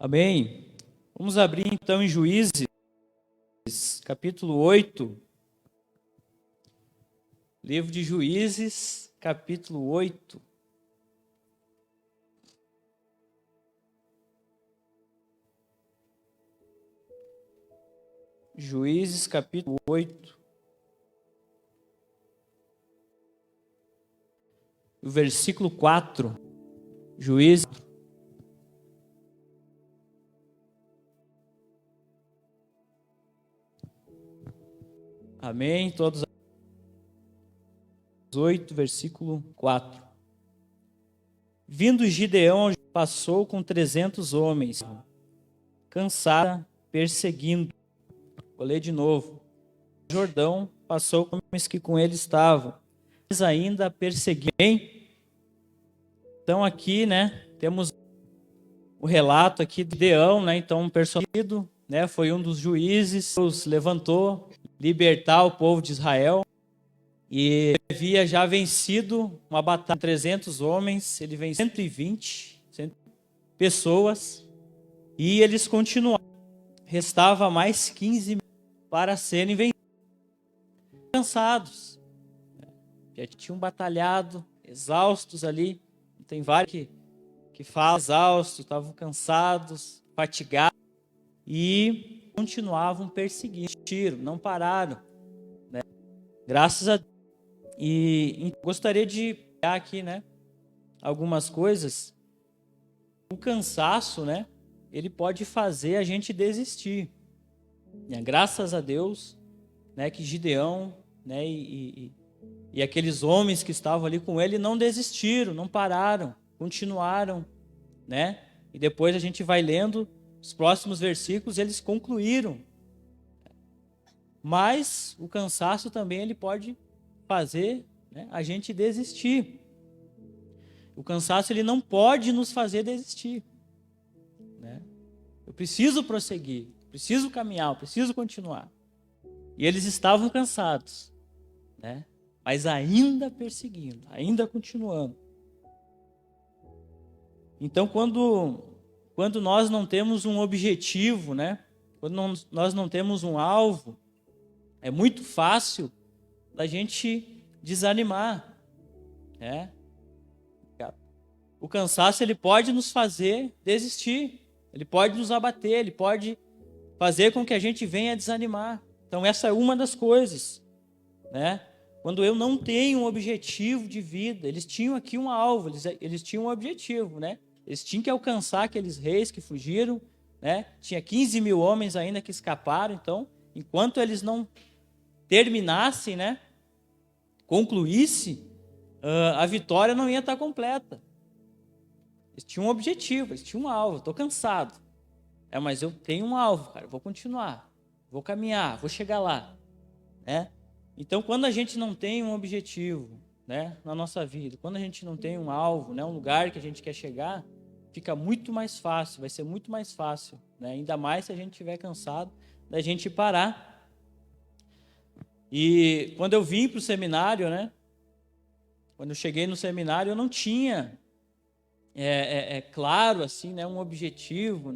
Amém. Vamos abrir então em Juízes, capítulo 8. Livro de Juízes, capítulo 8. Juízes, capítulo 8. O versículo 4. Juízes. Amém. Todos 8, versículo 4. Vindo Gideão, passou com 300 homens, cansada, perseguindo. Vou ler de novo. Jordão passou com homens que com ele estavam, mas ainda perseguiam. Então aqui, temos o relato aqui de Gideão, então um personagem, foi um dos juízes, Deus levantou, libertar o povo de Israel, e havia já vencido uma batalha com 300 homens, ele venceu 120 pessoas, e eles continuaram. Restava mais 15 para serem vencidos. Cansados, já tinham batalhado, exaustos ali. Tem vários que falam exaustos, estavam cansados, fatigados, e continuavam perseguindo, não pararam, graças a Deus. E gostaria de pegar aqui, algumas coisas. O cansaço, ele pode fazer a gente desistir. Graças a Deus, que Gideão, e aqueles homens que estavam ali com ele não desistiram, não pararam, continuaram, E depois a gente vai lendo os próximos versículos, eles concluíram. Mas o cansaço também ele pode fazer, a gente desistir. O cansaço ele não pode nos fazer desistir. Eu preciso prosseguir, preciso caminhar, preciso continuar. E eles estavam cansados, mas ainda perseguindo, ainda continuando. Então, quando nós não temos um objetivo, quando nós não temos um alvo, é muito fácil da gente desanimar. O cansaço ele pode nos fazer desistir, ele pode nos abater, ele pode fazer com que a gente venha desanimar. Então essa é uma das coisas, Quando eu não tenho um objetivo de vida, eles tinham aqui um alvo, eles tinham um objetivo, Eles tinham que alcançar aqueles reis que fugiram, Tinha 15 mil homens ainda que escaparam. Então, enquanto eles não terminassem, concluísse, a vitória não ia estar completa. Eles tinham um objetivo, eles tinham um alvo. Estou cansado, mas eu tenho um alvo, cara. Vou continuar, vou caminhar, vou chegar lá, Então, quando a gente não tem um objetivo, na nossa vida, quando a gente não tem um alvo, um lugar que a gente quer chegar, fica muito mais fácil, vai ser muito mais fácil, ainda mais se a gente estiver cansado, da gente parar. E quando eu vim para o seminário, quando eu cheguei no seminário, eu não tinha, claro, assim, um objetivo,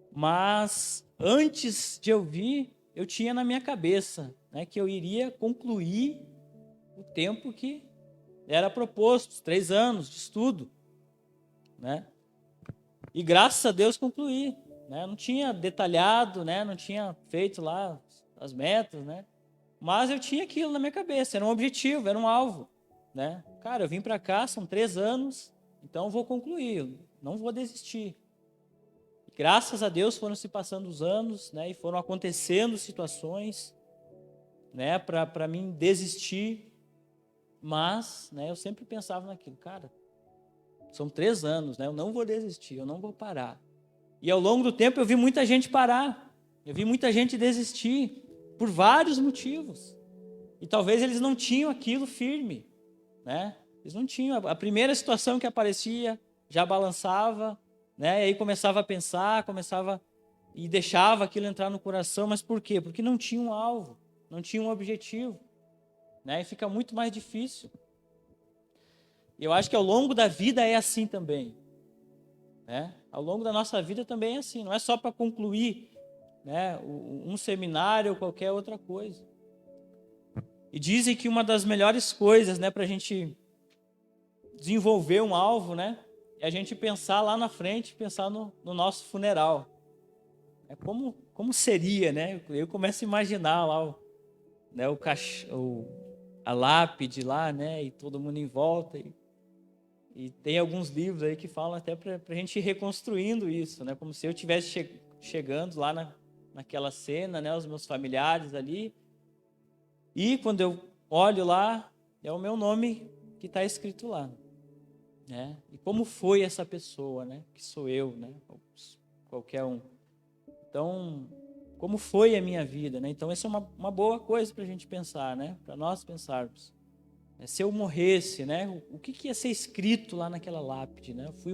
mas antes de eu vir, eu tinha na minha cabeça, que eu iria concluir o tempo que era proposto, 3 anos de estudo, E graças a Deus concluí, Não tinha detalhado, não tinha feito lá as metas, Mas eu tinha aquilo na minha cabeça, era um objetivo, era um alvo, Cara, eu vim para cá, são 3 anos, então eu vou concluir, não vou desistir. Graças a Deus foram se passando os anos, e foram acontecendo situações, para mim desistir, mas, eu sempre pensava naquilo, cara, são 3 anos, eu não vou desistir, eu não vou parar. E ao longo do tempo eu vi muita gente parar, eu vi muita gente desistir, por vários motivos. E talvez eles não tinham aquilo firme, Eles não tinham, a primeira situação que aparecia, já balançava, E aí começava a pensar, e deixava aquilo entrar no coração. Mas por quê? Porque não tinha um alvo, não tinha um objetivo, E fica muito mais difícil. Eu acho que ao longo da vida é assim também, Ao longo da nossa vida também é assim, não é só para concluir, né, um seminário ou qualquer outra coisa. E dizem que uma das melhores coisas, né, para a gente desenvolver um alvo, né, é a gente pensar lá na frente, pensar no nosso funeral. É como seria, né? Eu começo a imaginar lá né, a lápide lá, né, e todo mundo em volta. E tem alguns livros aí que falam até para a gente ir reconstruindo isso, né, como se eu estivesse chegando lá naquela cena, né, os meus familiares ali. E quando eu olho lá, é o meu nome que está escrito lá, né? E como foi essa pessoa, né? Que sou eu, né? Qualquer um. Então, como foi a minha vida, né? Então, essa é uma boa coisa para a gente pensar, né? Para nós pensarmos. Se eu morresse, né? O que ia ser escrito lá naquela lápide, né? Fui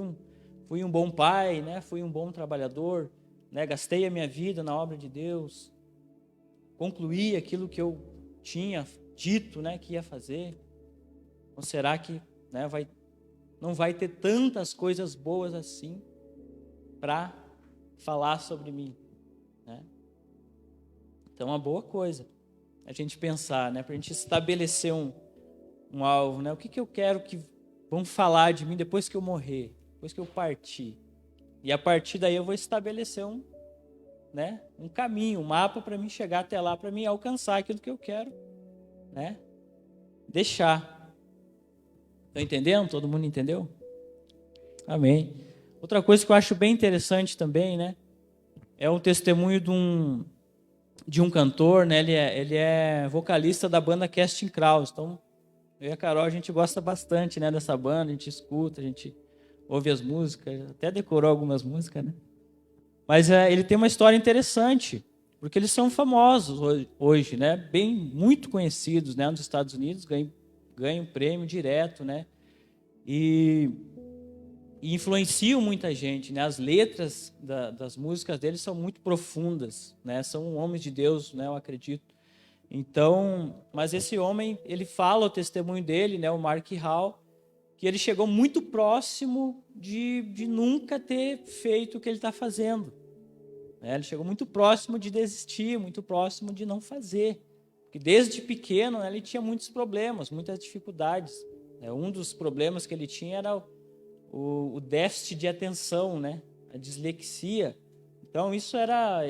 um bom pai, né? Fui um bom trabalhador, né? Gastei a minha vida na obra de Deus, concluí aquilo que eu tinha dito, né? Que ia fazer. Ou será que, né? Não vai ter tantas coisas boas assim para falar sobre mim, né? Então, é uma boa coisa a gente pensar, né? Para a gente estabelecer um alvo, né? O que eu quero que vão falar de mim depois que eu morrer, depois que eu partir. E a partir daí eu vou estabelecer né? Um caminho, um mapa para mim chegar até lá, para mim alcançar aquilo que eu quero, né? Deixar. Estão entendendo? Todo mundo entendeu? Amém. Outra coisa que eu acho bem interessante também, né? É o testemunho de um cantor, né? Ele é vocalista da banda Casting Crowds. Então, eu e a Carol, a gente gosta bastante, né, dessa banda, a gente escuta, a gente ouve as músicas, até decorou algumas músicas, né? Mas ele tem uma história interessante, porque eles são famosos hoje, né? Muito conhecidos, né, nos Estados Unidos, ganham prêmio direto, né? E influenciam muita gente, né? As letras das músicas deles são muito profundas, né? São homens de Deus, né? Eu acredito. Então, mas esse homem, ele fala o testemunho dele, né? O Mark Hall, que ele chegou muito próximo de nunca ter feito o que ele está fazendo, né? Ele chegou muito próximo de desistir, muito próximo de não fazer, porque desde pequeno, né, ele tinha muitos problemas, muitas dificuldades, né? Um dos problemas que ele tinha era o déficit de atenção, né? A dislexia. Então isso era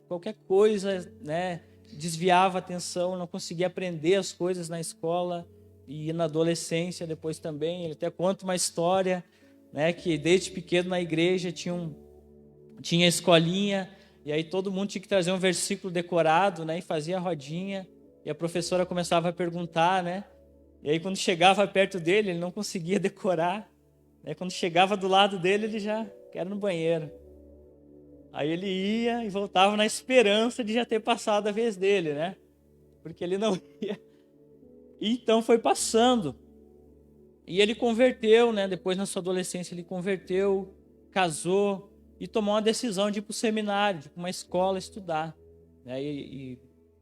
qualquer coisa, né? Desviava a atenção, não conseguia aprender as coisas na escola e na adolescência depois também. Ele até conta uma história, né? Que desde pequeno na igreja tinha escolinha e aí todo mundo tinha que trazer um versículo decorado, né? E fazia a rodinha e a professora começava a perguntar, né? E aí quando chegava perto dele, ele não conseguia decorar. Quando chegava do lado dele, ele já quer no banheiro. Aí ele ia e voltava na esperança de já ter passado a vez dele, né? Porque ele não ia. E então foi passando. E ele converteu, né? Depois na sua adolescência ele converteu, casou e tomou uma decisão de ir para o seminário, de ir para uma escola estudar, né? E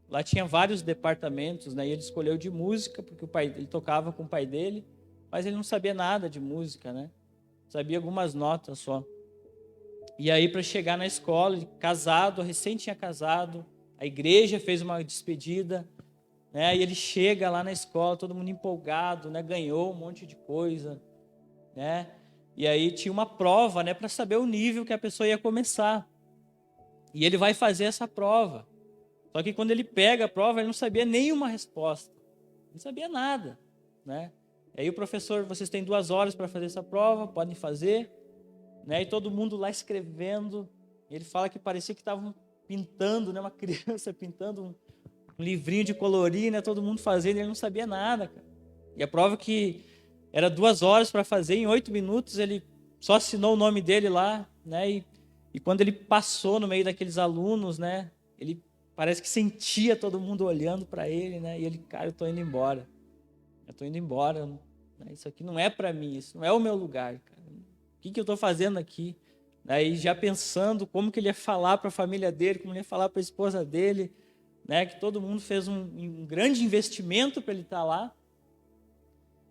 lá tinha vários departamentos, né? E ele escolheu de música porque ele tocava com o pai dele, mas ele não sabia nada de música, né? Sabia algumas notas só. E aí, para chegar na escola, casado, recém tinha casado, a igreja fez uma despedida, né? E ele chega lá na escola, todo mundo empolgado, né? Ganhou um monte de coisa, né? E aí tinha uma prova, né? Para saber o nível que a pessoa ia começar. E ele vai fazer essa prova. Só que quando ele pega a prova, ele não sabia nenhuma resposta. Não sabia nada, né? E aí o professor, vocês têm 2 horas para fazer essa prova, podem fazer, né? E todo mundo lá escrevendo. Ele fala que parecia que estavam pintando, né? Uma criança pintando um livrinho de colorir, né? Todo mundo fazendo, ele não sabia nada, cara. E a prova que era 2 horas para fazer, em 8 minutos ele só assinou o nome dele lá, né? E quando ele passou no meio daqueles alunos, né? Ele parece que sentia todo mundo olhando para ele, né? E ele, cara, eu tô indo embora. Eu tô indo embora. Né? Isso aqui não é para mim, isso não é o meu lugar, cara. O que eu estou fazendo aqui? Aí já pensando como que ele ia falar para a família dele, como ele ia falar para a esposa dele, né? Que todo mundo fez um grande investimento para ele estar lá,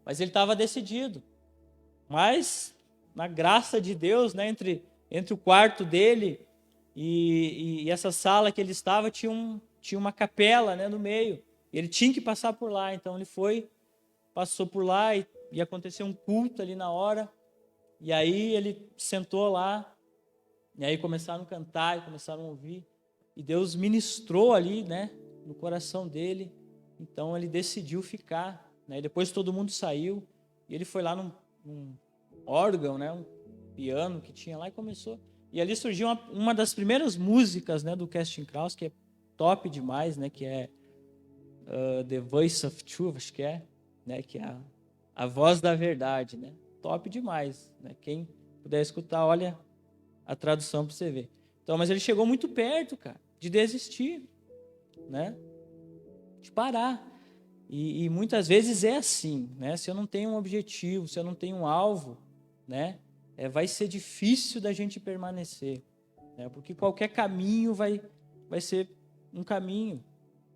mas ele estava decidido. Mas na graça de Deus, né? Entre entre o quarto dele e essa sala que ele estava tinha uma capela, né, no meio. Ele tinha que passar por lá, então ele passou por lá e aconteceu um culto ali na hora. E aí ele sentou lá, e aí começaram a cantar e começaram a ouvir. E Deus ministrou ali, né, no coração dele. Então ele decidiu ficar, né? Depois todo mundo saiu e ele foi lá num órgão, né, um piano que tinha lá e começou. E ali surgiu uma das primeiras músicas, né, do Casting Crowns, que é top demais, né, que é The Voice of Truth, acho que é, né, que é a voz da verdade, né? Top demais, né? Quem puder escutar, olha a tradução para você ver. Então, mas ele chegou muito perto, cara, de desistir, né? De parar. E muitas vezes é assim, né? Se eu não tenho um objetivo, se eu não tenho um alvo, né? Vai ser difícil da gente permanecer, né? Porque qualquer caminho vai ser um caminho,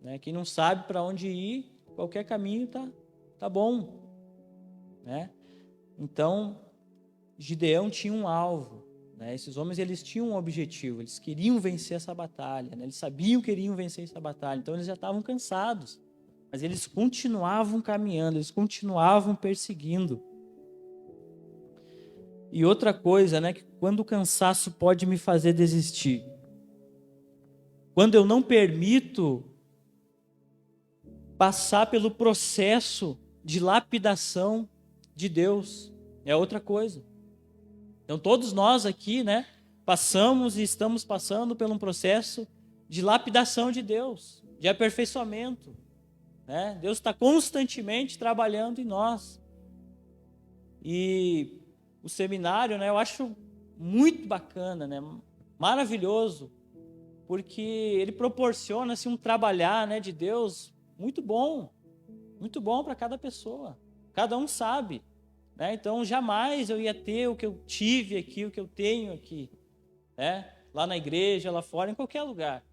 né? Quem não sabe para onde ir, qualquer caminho tá bom, né? Então, Gideão tinha um alvo, né? Esses homens, eles tinham um objetivo, eles queriam vencer essa batalha, né? Eles sabiam que queriam vencer essa batalha, então eles já estavam cansados, mas eles continuavam caminhando, eles continuavam perseguindo. E outra coisa, né, que quando o cansaço pode me fazer desistir, quando eu não permito passar pelo processo de lapidação de Deus, é outra coisa. Então todos nós aqui, né, passamos e estamos passando por um processo de lapidação de Deus, de aperfeiçoamento, né? Deus está constantemente trabalhando em nós. E o seminário, né, eu acho muito bacana, né, maravilhoso, porque ele proporciona assim, um trabalhar, né, de Deus muito bom para cada pessoa. Cada um sabe, né? Então jamais eu ia ter o que eu tive aqui, o que eu tenho aqui, né? Lá na igreja, lá fora, em qualquer lugar.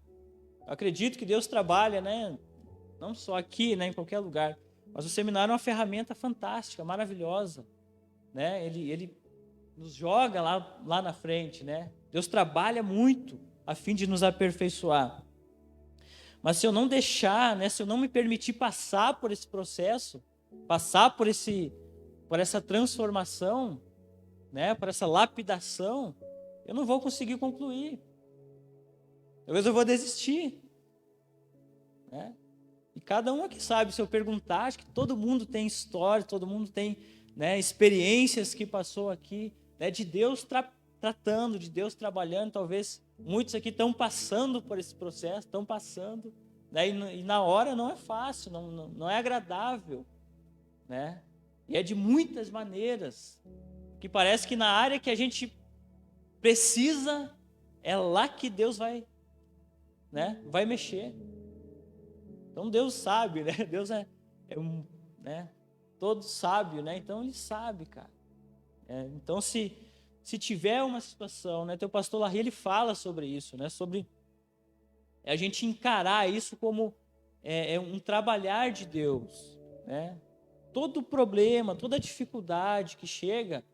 Eu acredito que Deus trabalha, né, não só aqui, né, em qualquer lugar. Mas o seminário é uma ferramenta fantástica, maravilhosa, né? Ele nos joga lá na frente, né? Deus trabalha muito a fim de nos aperfeiçoar. Mas se eu não deixar, né, se eu não me permitir passar por esse processo, passar por essa transformação, né, por essa lapidação, eu não vou conseguir concluir. Talvez eu vou desistir, né? E cada um aqui sabe, se eu perguntar, acho que todo mundo tem história, todo mundo tem, né, experiências que passou aqui, né, de Deus tratando, de Deus trabalhando. Talvez muitos aqui estão passando por esse processo, estão passando, né, e na hora não é fácil, não é agradável, né? E é de muitas maneiras, que parece que na área que a gente precisa, é lá que Deus vai mexer. Então Deus sabe, né? Deus é né, todo sábio, né? Então Ele sabe, cara. Então se tiver uma situação, né? Teu pastor Larry, ele fala sobre isso, né? Sobre a gente encarar isso como um trabalhar de Deus, né? Todo problema, toda dificuldade que chega,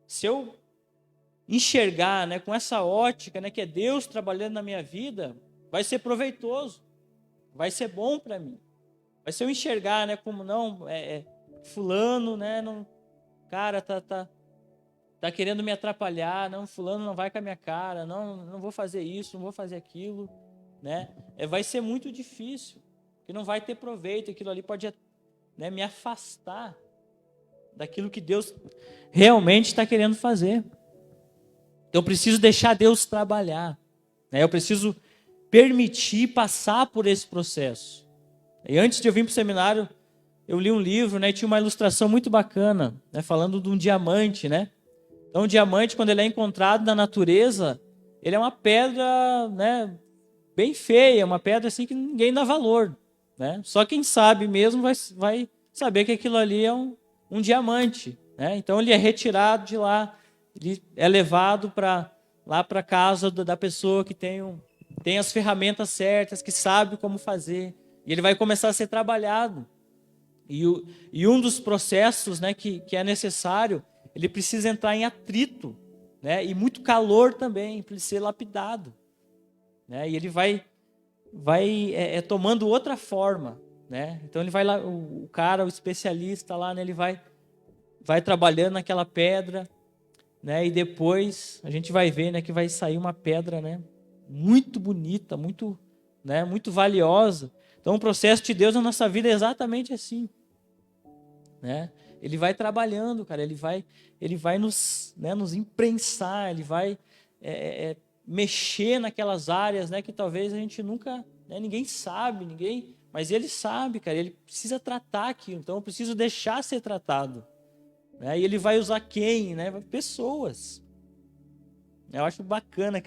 se eu enxergar, né, com essa ótica, né, que é Deus trabalhando na minha vida, vai ser proveitoso, vai ser bom para mim. Mas se eu enxergar, né, como não, fulano, né, não, cara, tá querendo me atrapalhar, não, fulano não vai com a minha cara, não vou fazer isso, não vou fazer aquilo, né, vai ser muito difícil, que não vai ter proveito, aquilo ali pode, né, me afastar daquilo que Deus realmente está querendo fazer. Eu preciso deixar Deus trabalhar, né? Eu preciso permitir passar por esse processo. E antes de eu vir para o seminário, eu li um livro, né, e tinha uma ilustração muito bacana, né, falando de um diamante, né? Então, o diamante, quando ele é encontrado na natureza, ele é uma pedra, né, bem feia, uma pedra assim que ninguém dá valor, né? Só quem sabe mesmo vai saber que aquilo ali é um diamante, né? Então, ele é retirado de lá, ele é levado lá para a casa da pessoa que tem as ferramentas certas, que sabe como fazer, e ele vai começar a ser trabalhado. E um dos processos, né, que é necessário, ele precisa entrar em atrito, né? E muito calor também, para ele ser lapidado, né? E ele vai tomando outra forma, né? Então ele vai lá, o cara, o especialista lá, né? Ele vai trabalhando naquela pedra, né? E depois a gente vai ver, né, que vai sair uma pedra, né, muito bonita, muito, né, muito valiosa. Então o processo de Deus na nossa vida é exatamente assim, né? Ele vai trabalhando, cara, ele vai nos, né, nos imprensar, ele vai mexer naquelas áreas, né, que talvez a gente nunca, né, ninguém sabe, mas ele sabe, cara, ele precisa tratar aquilo, então eu preciso deixar ser tratado, né? E ele vai usar quem, né? Pessoas. Eu acho bacana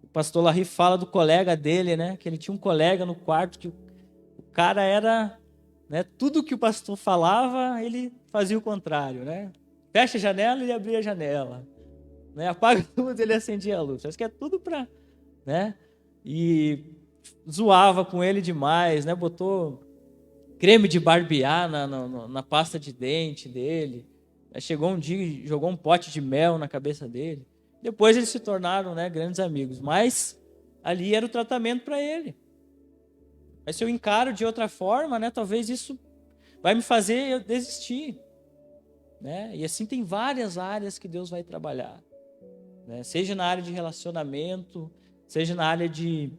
o pastor Larry fala do colega dele, né? Que ele tinha um colega no quarto que o cara era, né? Tudo que o pastor falava, ele fazia o contrário, né? Fecha a janela, ele abria a janela, né? Apaga tudo, ele acendia a luz. Acho que é tudo para, né? E zoava com ele demais, né? Botou creme de barbear na pasta de dente dele. Chegou um dia e jogou um pote de mel na cabeça dele. Depois eles se tornaram, né, grandes amigos. Mas ali era o tratamento para ele. Mas se eu encaro de outra forma, né, talvez isso vai me fazer eu desistir, né? E assim tem várias áreas que Deus vai trabalhar, né? Seja na área de relacionamento, seja na área de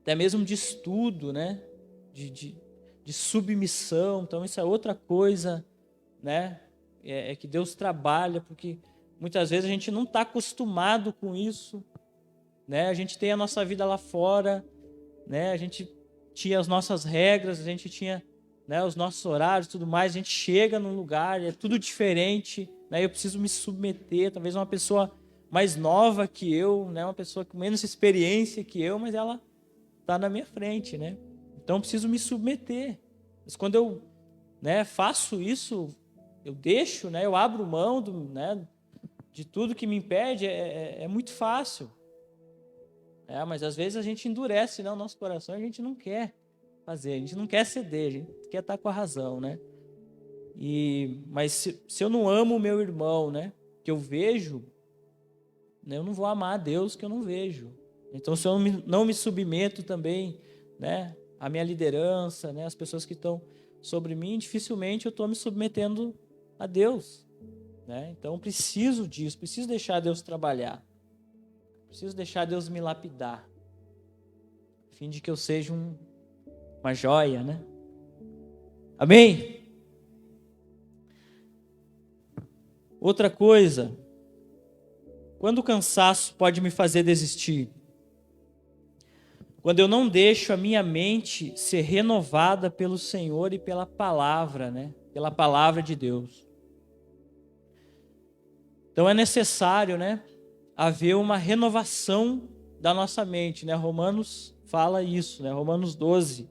até mesmo de estudo, né? De submissão. Então isso é outra coisa, né? É que Deus trabalha, porque muitas vezes a gente não está acostumado com isso, né? A gente tem a nossa vida lá fora, né? A gente tinha as nossas regras, a gente tinha, né, os nossos horários, tudo mais. A gente chega num lugar, é tudo diferente, né? Eu preciso me submeter. Talvez uma pessoa mais nova que eu, né? Uma pessoa com menos experiência que eu, mas ela está na minha frente, né? Então eu preciso me submeter. Mas quando eu, né, faço isso, eu deixo, né, eu abro mão né, de tudo que me impede, é muito fácil. Mas às vezes a gente endurece, né, o nosso coração, a gente não quer fazer, a gente não quer ceder, a gente quer estar com a razão, né? Mas se eu não amo o meu irmão, né, que eu vejo, né, eu não vou amar a Deus que eu não vejo. Então se eu não me submeto também, né, à minha liderança, né, as pessoas que estão sobre mim, dificilmente eu estou me submetendo a Deus, né? Então eu preciso disso, preciso deixar Deus trabalhar, preciso deixar Deus me lapidar, a fim de que eu seja uma joia, né? Amém? Outra coisa, quando o cansaço pode me fazer desistir? Quando eu não deixo a minha mente ser renovada pelo Senhor e pela palavra, né? Pela palavra de Deus. Então é necessário, né, haver uma renovação da nossa mente, né? Romanos fala isso, né? Romanos 12,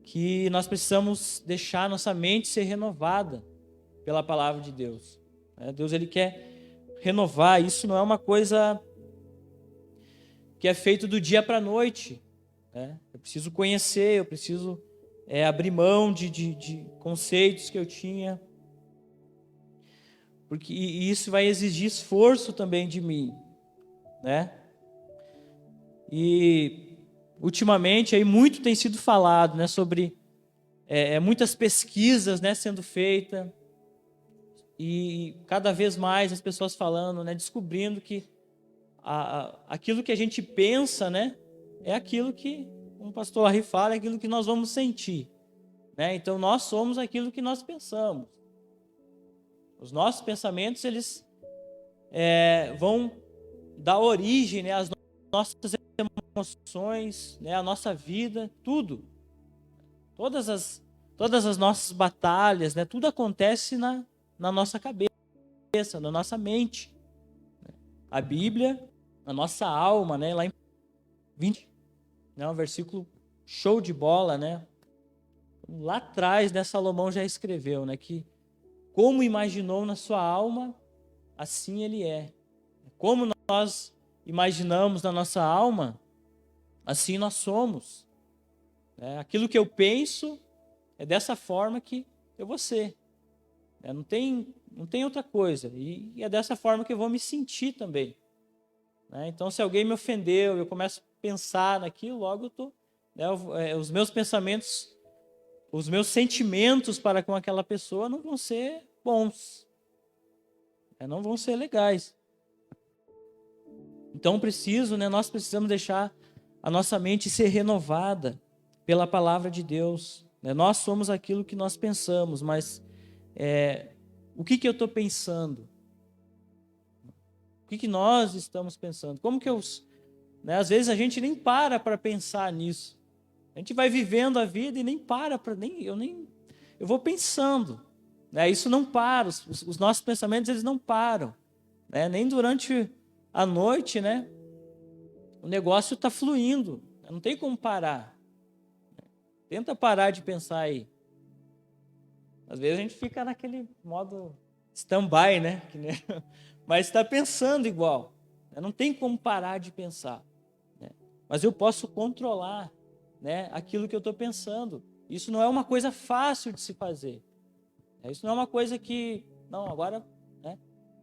que nós precisamos deixar nossa mente ser renovada pela palavra de Deus. Deus, ele quer renovar. Isso não é uma coisa que é feito do dia para a noite, né? Eu preciso conhecer, eu preciso abrir mão de conceitos que eu tinha, porque isso vai exigir esforço também de mim, né? E ultimamente aí muito tem sido falado, né, sobre muitas pesquisas, né, sendo feitas, e cada vez mais as pessoas falando, né, descobrindo que aquilo que a gente pensa, né, é aquilo que, como o pastor Larry fala, é aquilo que nós vamos sentir, né? Então nós somos aquilo que nós pensamos. Os nossos pensamentos, eles vão dar origem, né, às nossas emoções, né, a nossa vida, tudo. Todas as nossas batalhas, né, tudo acontece na nossa cabeça, na nossa mente. A Bíblia, a nossa alma, né, lá em 20, né, um versículo show de bola, né? Lá atrás, né, Salomão já escreveu, né, que como imaginou na sua alma, assim ele é. Como nós imaginamos na nossa alma, assim nós somos. Aquilo que eu penso é dessa forma que eu vou ser. Não tem outra coisa. E é dessa forma que eu vou me sentir também. Então, se alguém me ofendeu, eu começo a pensar naquilo, logo eu tô, os meus pensamentos, os meus sentimentos para com aquela pessoa não vão ser bons, não vão ser legais. Então, nós precisamos deixar a nossa mente ser renovada pela palavra de Deus. Nós somos aquilo que nós pensamos, mas o que eu estou pensando? O que nós estamos pensando? Como que às vezes a gente nem para pensar nisso. A gente vai vivendo a vida e nem para eu vou pensando. Isso não para, os nossos pensamentos eles não param. Nem durante a noite, o negócio está fluindo. Não tem como parar. Tenta parar de pensar aí. Às vezes a gente fica naquele modo stand-by, mas está pensando igual. Não tem como parar de pensar. Mas eu posso controlar aquilo que eu estou pensando. Isso não é uma coisa fácil de se fazer. Isso não é uma coisa que... Não, agora...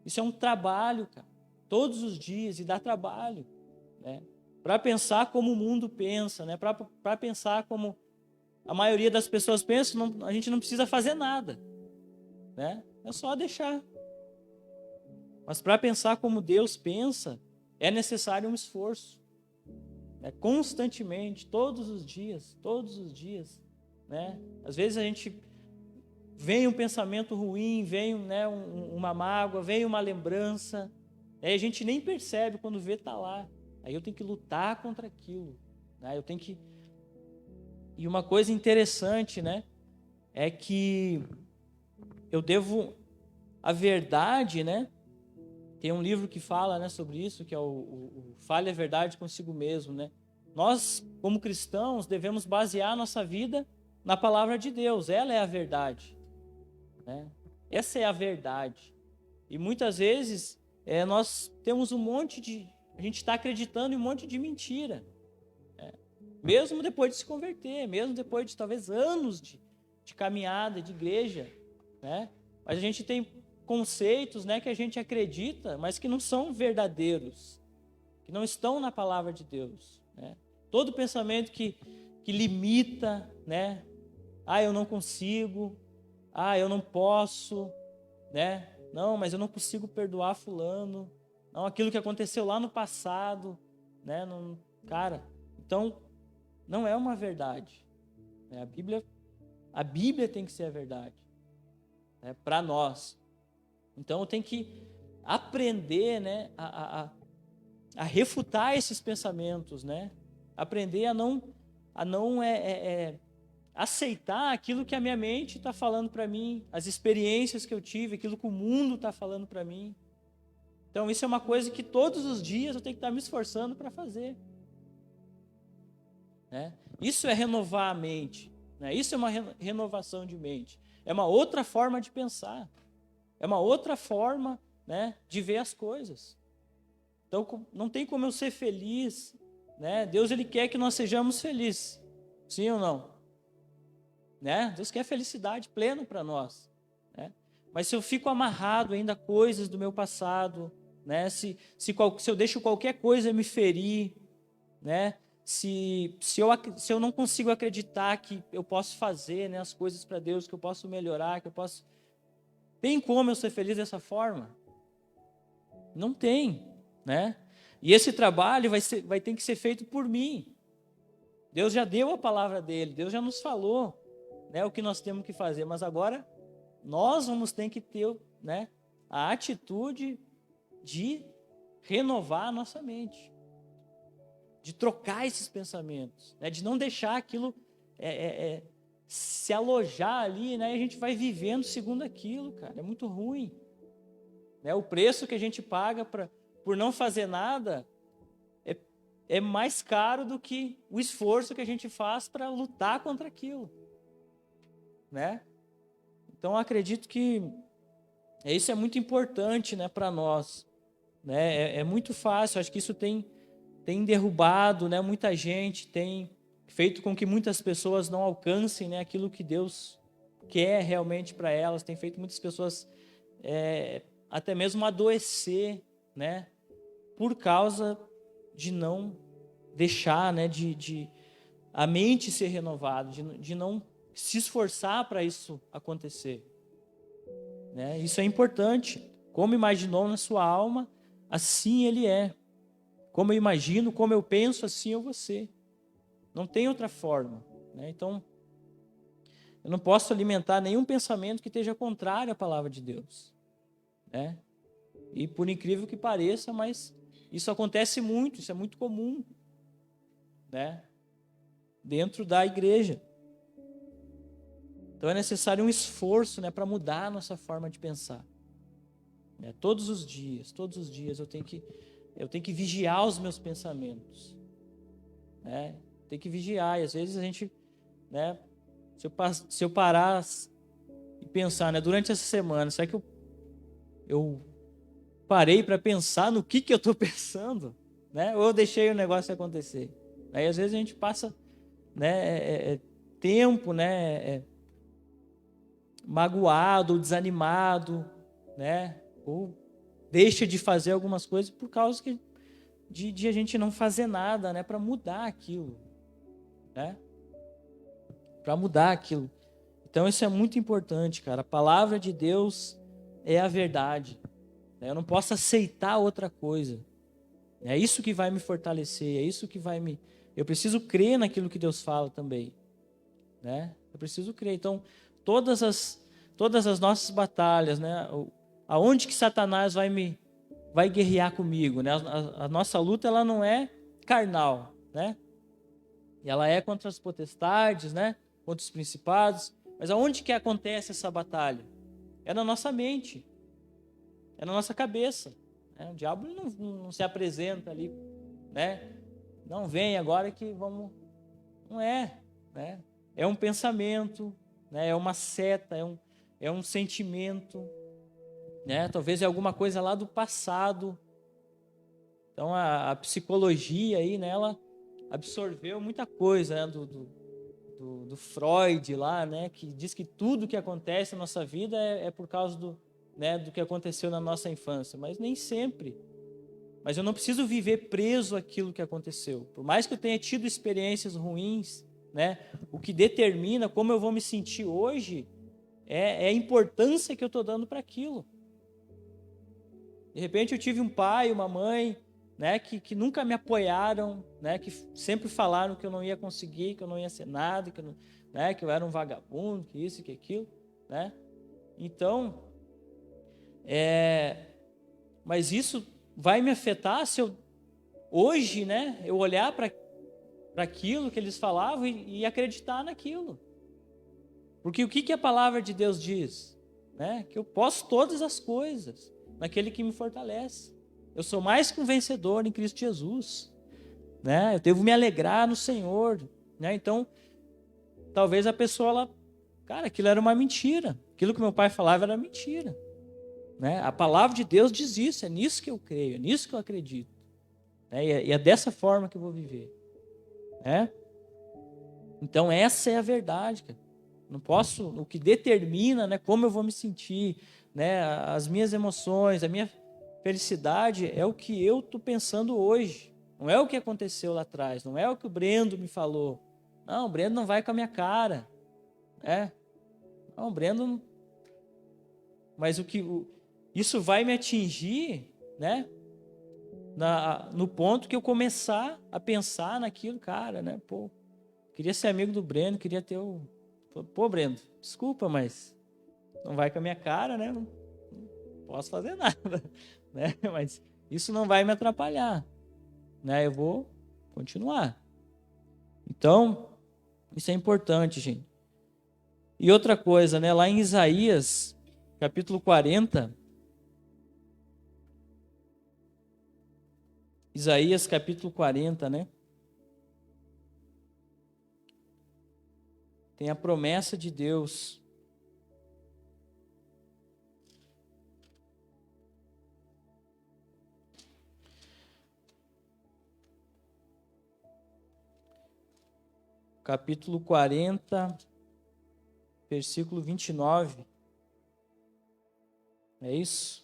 Isso é um trabalho, cara. Todos os dias, e dá trabalho. Para pensar como o mundo pensa, para pensar como a maioria das pessoas pensa, a gente não precisa fazer nada. É só deixar. Mas para pensar como Deus pensa, é necessário um esforço. Constantemente, todos os dias. Às vezes a gente vem um pensamento ruim, vem uma mágoa, vem uma lembrança, a gente nem percebe, quando vê, está lá. Aí eu tenho que lutar contra aquilo. Eu tenho que... E uma coisa interessante, é que eu devo a verdade, Tem um livro que fala, sobre isso, que é o Fale a Verdade Consigo Mesmo, Nós, como cristãos, devemos basear a nossa vida na palavra de Deus. Ela é a verdade, Essa é a verdade. E muitas vezes nós temos a gente está acreditando em um monte de mentira. Mesmo depois de se converter, mesmo depois de talvez anos de caminhada, de igreja, Mas a gente tem conceitos, que a gente acredita, mas que não são verdadeiros, que não estão na palavra de Deus, Todo pensamento que limita, eu não consigo, eu não posso, Não, mas eu não consigo perdoar fulano, não, aquilo que aconteceu lá no passado, Não, cara, então não é uma verdade. A Bíblia tem que ser a verdade, para nós. Então eu tenho que aprender, a refutar esses pensamentos, Aprender a não aceitar aquilo que a minha mente está falando para mim, as experiências que eu tive, aquilo que o mundo está falando para mim. Então isso é uma coisa que todos os dias eu tenho que estar me esforçando para fazer. Isso é renovar a mente, Isso é uma renovação de mente. É uma outra forma de pensar. É uma outra forma, de ver as coisas. Então não tem como eu ser feliz, Deus ele quer que nós sejamos felizes. Sim ou não? Deus quer felicidade plena para nós. Mas se eu fico amarrado ainda a coisas do meu passado, se eu deixo qualquer coisa me ferir, se eu não consigo acreditar que eu posso fazer, as coisas para Deus, que eu posso melhorar, que eu posso... Tem como eu ser feliz dessa forma? Não tem, E esse trabalho vai ter que ser feito por mim. Deus já deu a palavra dele, Deus já nos falou, o que nós temos que fazer, mas agora nós vamos ter que ter, a atitude de renovar a nossa mente, de trocar esses pensamentos, de não deixar aquilo se alojar ali, e a gente vai vivendo segundo aquilo, cara, é muito ruim. O preço que a gente paga por não fazer nada é mais caro do que o esforço que a gente faz para lutar contra aquilo, Então, eu acredito que isso é muito importante, para nós, É muito fácil, acho que isso tem derrubado, muita gente, tem feito com que muitas pessoas não alcancem, aquilo que Deus quer realmente para elas, tem feito muitas pessoas até mesmo adoecer, né? Por causa de não deixar, né? De a mente ser renovada, de não se esforçar para isso acontecer, né? Isso é importante. Como imaginou na sua alma, assim ele é. Como eu imagino, como eu penso, assim eu vou ser. Não tem outra forma, né? Então, eu não posso alimentar nenhum pensamento que esteja contrário à palavra de Deus, né? E por incrível que pareça, mas isso acontece muito, isso é muito comum, né? Dentro da igreja. Então é necessário um esforço, né, para mudar a nossa forma de pensar. Né? Todos os dias eu tenho que vigiar os meus pensamentos, né? Tem que vigiar. E às vezes a gente, né, se eu parar e pensar, né, durante essa semana, será que eu parei para pensar no que eu estou pensando, né? Ou eu deixei o negócio acontecer? Aí às vezes a gente passa, né, tempo, né, magoado, ou desanimado, né? Ou deixa de fazer algumas coisas por causa de a gente não fazer nada, né, para mudar aquilo, né? Para mudar aquilo. Então isso é muito importante, cara. A palavra de Deus é a verdade. Eu não posso aceitar outra coisa. É isso que vai me fortalecer, é isso que vai me... Eu preciso crer naquilo que Deus fala também, né? Eu preciso crer. Então, todas as nossas batalhas, né? Aonde que Satanás vai guerrear comigo, né? A nossa luta, ela não é carnal, né? E ela é contra as potestades, né? Contra os principados. Mas aonde que acontece essa batalha? É na nossa mente, é na nossa cabeça. Né? O diabo não se apresenta ali, né? Não vem agora que vamos... Não é, né? É um pensamento, né? É uma seta, é um sentimento, né? Talvez é alguma coisa lá do passado. Então a psicologia aí, né? Ela absorveu muita coisa, né? Do Freud lá, né? Que diz que tudo que acontece na nossa vida é por causa né? Do que aconteceu na nossa infância, mas nem sempre. Mas eu não preciso viver preso àquilo que aconteceu. Por mais que eu tenha tido experiências ruins, né? O que determina como eu vou me sentir hoje é a importância que eu estou dando para aquilo. De repente eu tive um pai, uma mãe, né? Que nunca me apoiaram, né? Que sempre falaram que eu não ia conseguir, que eu não ia ser nada, né? Que eu era um vagabundo, que isso, que aquilo, né? Então, mas isso vai me afetar se eu hoje, né, eu olhar para aquilo que eles falavam e acreditar naquilo. Porque o que a palavra de Deus diz? Né? Que eu posso todas as coisas naquele que me fortalece. Eu sou mais que um vencedor em Cristo Jesus. Né? Eu devo me alegrar no Senhor. Né? Então, talvez a pessoa, cara, aquilo era uma mentira. Aquilo que meu pai falava era mentira. Né? A palavra de Deus diz isso, é nisso que eu creio, é nisso que eu acredito. Né? E é dessa forma que eu vou viver. Né? Então essa é a verdade, cara. Não posso, o que determina, né, como eu vou me sentir, né, as minhas emoções, a minha felicidade é o que eu estou pensando hoje. Não é o que aconteceu lá atrás, não é o que o Brendo me falou. Não, o Brendo não vai com a minha cara. Não, o Brendo não... Mas isso vai me atingir, né, no ponto que eu começar a pensar naquilo, cara, né, pô, queria ser amigo do Brendo, queria ter o... Pô, Brendo, desculpa, mas não vai com a minha cara, né? Não posso fazer nada, né? Mas isso não vai me atrapalhar, né? Eu vou continuar. Então, isso é importante, gente. E outra coisa, né? Lá em Isaías, capítulo 40, Isaías, capítulo 40, né? Tem a promessa de Deus. Capítulo 40, versículo 29. É isso?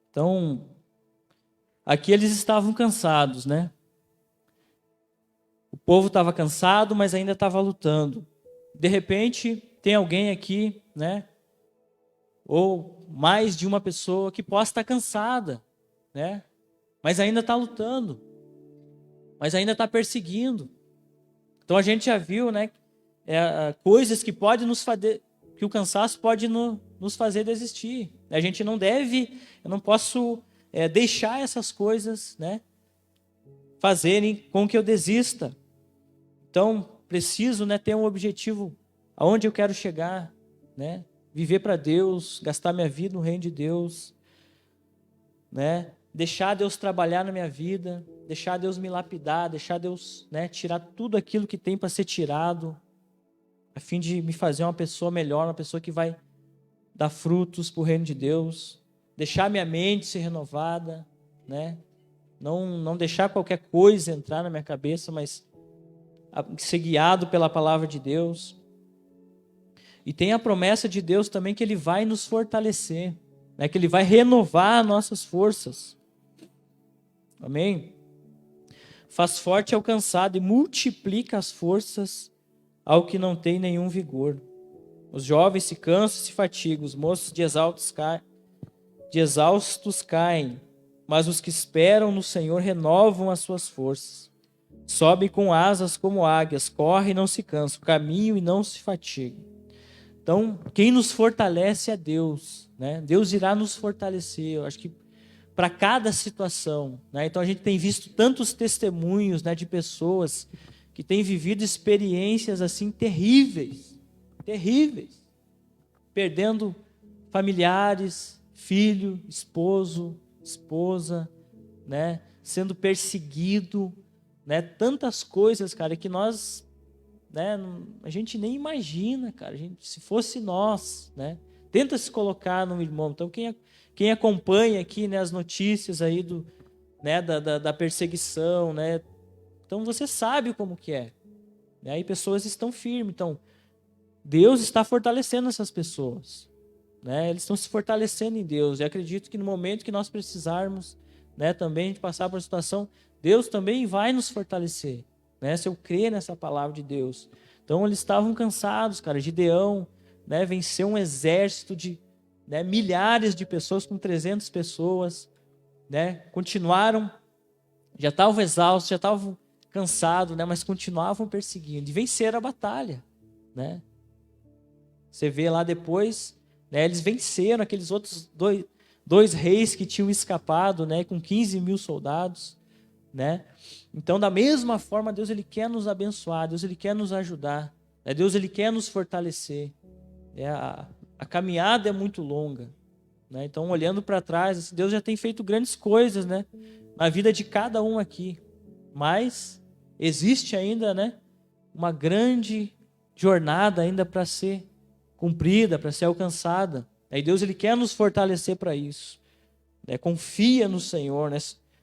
Então, aqui eles estavam cansados, né? O povo estava cansado, mas ainda estava lutando. De repente, tem alguém aqui, né? Ou mais de uma pessoa que possa estar cansada, né? Mas ainda está lutando, mas ainda está perseguindo. Então a gente já viu, né? Coisas que podem nos fazer, que o cansaço pode nos fazer desistir. A gente não deve, eu não posso deixar essas coisas, né? Fazerem com que eu desista. Então preciso, né? Ter um objetivo, aonde eu quero chegar, né? Viver para Deus, gastar minha vida no reino de Deus, né? Deixar Deus trabalhar na minha vida, deixar Deus me lapidar, deixar Deus, né, tirar tudo aquilo que tem para ser tirado, a fim de me fazer uma pessoa melhor, uma pessoa que vai dar frutos para o reino de Deus, deixar minha mente ser renovada, né? Não deixar qualquer coisa entrar na minha cabeça, mas ser guiado pela palavra de Deus. E tem a promessa de Deus também que Ele vai nos fortalecer, né? Que Ele vai renovar nossas forças. Amém? Faz forte ao cansado e multiplica as forças ao que não tem nenhum vigor. Os jovens se cansam e se fatigam, os moços de exaustos caem, mas os que esperam no Senhor renovam as suas forças. Sobem com asas como águias, correm e não se cansam, caminham e não se fatigam. Então, quem nos fortalece é Deus, né? Deus irá nos fortalecer. Eu acho que para cada situação, né? Então a gente tem visto tantos testemunhos, né, de pessoas que têm vivido experiências assim terríveis, perdendo familiares, filho, esposo, esposa, né, sendo perseguido, né, tantas coisas, cara, que nós, né, a gente nem imagina, cara, se fosse nós, né, tenta se colocar no irmão. Então quem acompanha aqui, né, as notícias aí né, da perseguição, né, então você sabe como que é, né, e pessoas estão firmes. Então Deus está fortalecendo essas pessoas, né, eles estão se fortalecendo em Deus. E acredito que no momento que nós precisarmos, né, também de passar por uma situação, Deus também vai nos fortalecer, né, se eu crer nessa palavra de Deus. Então eles estavam cansados, cara. Gideão, né, venceu um exército de, né, milhares de pessoas, com 300 pessoas, né, continuaram, já estavam exaustos, já estavam cansados, né, mas continuavam perseguindo e venceram a batalha, né. Você vê lá depois, né, eles venceram aqueles outros dois reis que tinham escapado, né, com 15.000 soldados, né. Então, da mesma forma, Deus, ele quer nos abençoar, Deus, ele quer nos ajudar, né, Deus, ele quer nos fortalecer. A caminhada é muito longa, né? Então, olhando para trás, assim, Deus já tem feito grandes coisas, né, na vida de cada um aqui, mas existe ainda, né, uma grande jornada ainda para ser cumprida, para ser alcançada. Aí Deus, ele quer nos fortalecer para isso, né? Confia no Senhor, né?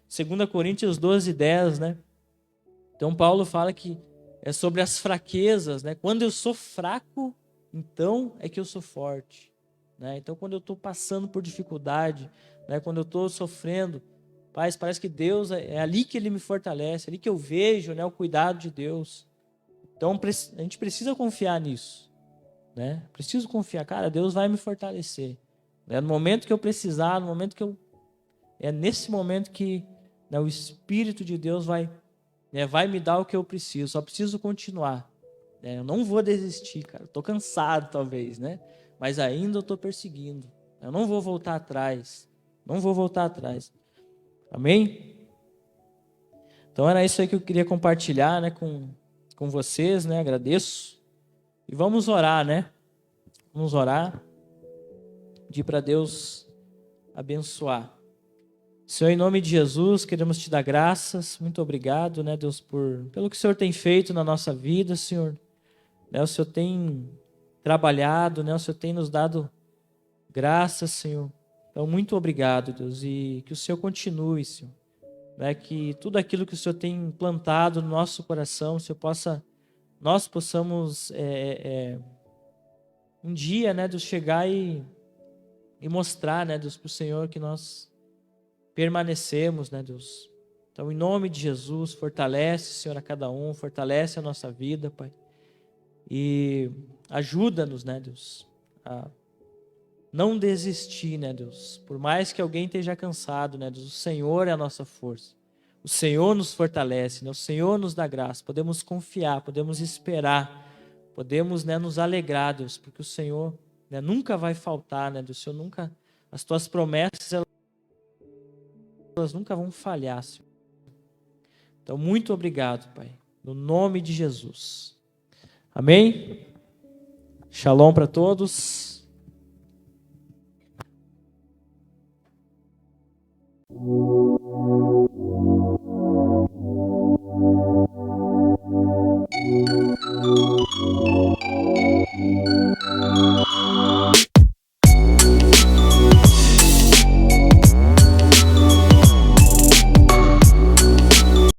2 Coríntios 12:10, né? Então Paulo fala que é sobre as fraquezas, né? Quando eu sou fraco, então é que eu sou forte, né? Então quando eu estou passando por dificuldade, né? Quando eu estou sofrendo, Pai, parece que Deus, é ali que Ele me fortalece, é ali que eu vejo, né, o cuidado de Deus. Então a gente precisa confiar nisso, né? Preciso confiar, cara, Deus vai me fortalecer, né? No momento que eu precisar, no momento que é nesse momento que, né, o Espírito de Deus vai me dar o que eu preciso. Só preciso continuar, né? Eu não vou desistir, cara. Estou cansado, talvez, né? Mas ainda eu estou perseguindo. Eu não vou voltar atrás. Não vou voltar atrás. Amém? Então era isso aí que eu queria compartilhar, né, com vocês, né? Agradeço. E vamos orar, né? Vamos orar. Pedir para Deus abençoar. Senhor, em nome de Jesus, queremos te dar graças. Muito obrigado, né, Deus, pelo que o Senhor tem feito na nossa vida, Senhor. Né, o Senhor tem trabalhado, né, o Senhor tem nos dado graças, Senhor. Então, muito obrigado, Deus, e que o Senhor continue, Senhor, né, que tudo aquilo que o Senhor tem plantado no nosso coração, o Senhor nós possamos um dia, né, Deus, chegar e mostrar, né, Deus, para o Senhor que nós permanecemos, né, Deus. Então, em nome de Jesus, fortalece, Senhor, a cada um, fortalece a nossa vida, Pai. E ajuda-nos, né, Deus, a não desistir, né, Deus. Por mais que alguém esteja cansado, né, Deus, o Senhor é a nossa força. O Senhor nos fortalece, né, o Senhor nos dá graça. Podemos confiar, podemos esperar, podemos, né, nos alegrar, Deus, porque o Senhor, né, nunca vai faltar, né, Deus. O Senhor nunca, as tuas promessas, elas nunca vão falhar, Senhor. Então, muito obrigado, Pai, no nome de Jesus. Amém? Shalom para todos.